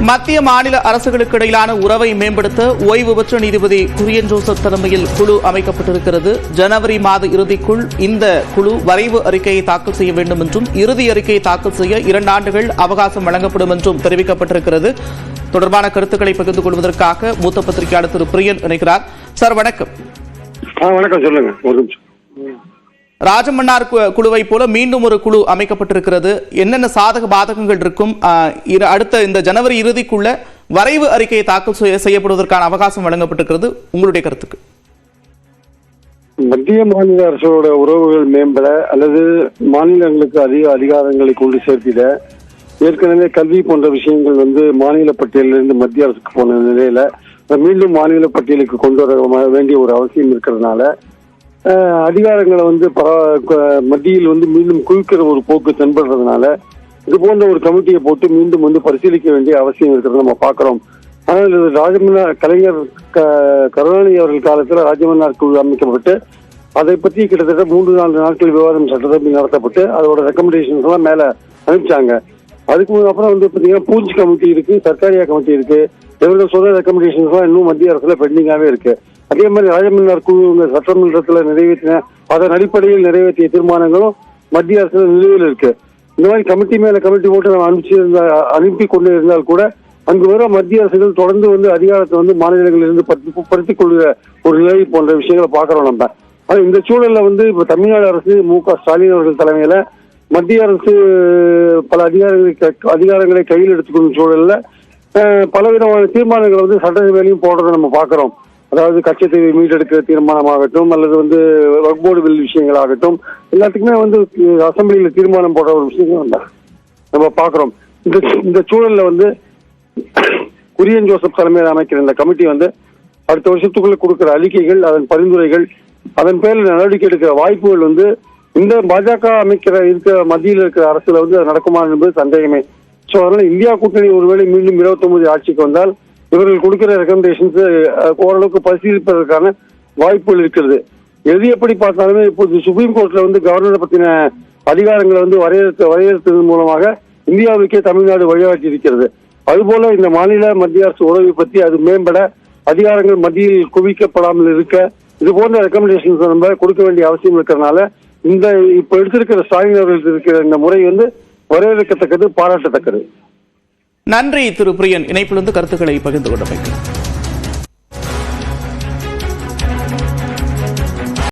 மத்திய மாநில அரசுகளுக்கு இடையிலான உறவை மேம்படுத்த ஓய்வு பெற்ற நீதிபதி குரியன் ஜோசப் தலைமையில் குழு அமைக்கப்பட்டிருக்கிறது. ஜனவரி மாத இறுதிக்குள் இந்த குழு வரைவு அறிக்கையை தாக்கல் செய்ய வேண்டும் என்றும் இறுதி அறிக்கையை தாக்கல் செய்ய 2 ஆண்டுகள் அவகாசம் வழங்கப்படும் என்றும் தெரிவிக்கப்பட்டிருக்கிறது. தொடர்பான கருத்துக்களை பகிர்ந்து கொள்வதற்காக மூத்த பத்திரிகையாளர் திரு பிரியன் இணைக்கிறார். சார் வணக்கம். வணக்கம், சொல்லுங்க. ஒரு நிமிஷம். ராஜமன்னார் குழுவை போல மீண்டும் ஒரு குழு அமைக்கப்பட்டிருக்கிறது. என்னென்ன சாதக பாதகங்கள் இருக்கும்? அடுத்த இந்த ஜனவரி இறுதிக்குள்ள வரைவு அறிக்கையை தாக்கல் செய்யப்படுவதற்கான அவகாசம் வழங்கப்பட்டிருக்கிறது. உங்களுடைய கருத்துக்கு. மத்திய மாநில அரசோட உறவுகள் மேம்பட அல்லது மாநிலங்களுக்கு அதிக அதிகாரங்களை கொண்டு சேர்த்திட ஏற்கனவே கல்வி போன்ற விஷயங்கள் மாநில பட்டியலிருந்து மத்திய அரசுக்கு போன நிலையில மீண்டும் மாநில பட்டியலுக்கு கொண்டு வர வேண்டிய ஒரு அவசியம் இருக்கிறதுனால அதிகாரங்களை மத்தியில் மீண்டும் குவிக்கிற ஒரு போக்கு தென்படுறதுனால இது போன்ற ஒரு கமிட்டியை போட்டு மீண்டும் பரிசீலிக்க வேண்டிய அவசியம் இருக்கிறத நம்ம பார்க்கிறோம். ஆனால் இது ராஜமன்னார் கலைஞர் கருணாநிதி அவர்கள் காலத்தில் ராஜமன்னார் குழு அமைக்கப்பட்டு அதை பற்றி கிட்டத்தட்ட 3-4 நாட்கள் விவாதம் சட்டசபை நடத்தப்பட்டு அதோட ரெக்கமெண்டேஷன்ஸ் எல்லாம் மேல அனுப்பிச்சாங்க. அதுக்கு அப்புறம் பாத்தீங்கன்னா பூஞ்ச் கமிட்டி இருக்கு, சர்க்காரியா கமிட்டி இருக்கு. இவரோட சொல்ற ரெக்கமெண்டேஷன்ஸ் எல்லாம் இன்னும் மத்திய அரசுல பெண்டிங்காவே இருக்கு. அதே மாதிரி ராஜமன்னார் குழு சட்டமன்றத்தில் நிறைவேற்றின அதன் அடிப்படையில் நிறைவேற்றிய தீர்மானங்களும் மத்திய அரசுல நிலுவையில் இருக்கு. இந்த மாதிரி கமிட்டி மேல கமிட்டி போட்டு நம்ம அனுப்பி கொண்டு இருந்தால் கூட அங்கு வர மத்திய அரசுகள் தொடர்ந்து அதிகாரத்தை மாநிலங்களிலிருந்து படுத்திக் கொள்கிற ஒரு நிலை போன்ற விஷயங்களை பார்க்கிறோம் நம்ம. ஆனா இந்த சூழல்ல இப்ப தமிழ்நாடு அரசு மு.க. ஸ்டாலின் அவர்கள் தலைமையில மத்திய அரசு பல அதிகாரங்களை கையில் எடுத்துக்கொள்ளும் சூழல்ல பலவிதமான தீர்மானங்களை சட்டசபையிலையும் போடுறதை நம்ம பார்க்கிறோம். அதாவது கச்சத்தீவை மீட்டெடுக்கிற தீர்மானமாகட்டும் அல்லது வக்போர்டு பில் விஷயங்களாகட்டும் எல்லாத்துக்குமே அசம்பிளியில தீர்மானம் போடுற ஒரு விஷயங்கள் நம்ம பார்க்கிறோம். இந்த சூழல்ல குரியன் ஜோசப் தலைமையில் அமைக்கிற இந்த கமிட்டி அடுத்த வருஷத்துக்குள்ள கொடுக்கிற அறிக்கைகள், அதன் பரிந்துரைகள், அதன் பேரில் நடவடிக்கை எடுக்கிற வாய்ப்புகள் இந்த பாஜக இருக்கிற மத்தியில் இருக்கிற அரசுல நடக்குமா என்பது சந்தேகமே. சோ அதனால இந்தியா கூட்டணி ஒருவேளை மீண்டும் 29 ஆட்சிக்கு வந்தால் இவர்கள் கொடுக்கிற ரெக்கமெண்டேஷன்ஸ் ஓரளவுக்கு பரிசீலிப்பதற்கான வாய்ப்புகள் இருக்கிறது. எது எப்படி பார்த்தாலுமே இப்போது சுப்ரீம் கோர்ட்ல கவர்னரை பத்தின அதிகாரங்களை வரையறுத்ததன் மூலமாக இந்தியாவுக்கே தமிழ்நாடு வழிகாட்டி இருக்கிறது. அதுபோல இந்த மாநில மத்திய அரசு உறவை பற்றி அது மேம்பட அதிகாரங்கள் மத்தியில் குவிக்கப்படாமல் இருக்க இது போன்ற ரெக்கமெண்டேஷன்ஸ் நம்ம கொடுக்க வேண்டிய அவசியம் இருக்கிறதுனால இந்த இப்ப எடுத்திருக்கிற ஸ்டாலின் அவர்கள் இருக்கிற இந்த முறை வரவேற்கத்தக்கது, பாராட்டத்தக்கது. நன்றி திரு பிரியன், இணைப்பிலிருந்து கருத்துக்களை பகிர்ந்து கொண்டமைக்கு.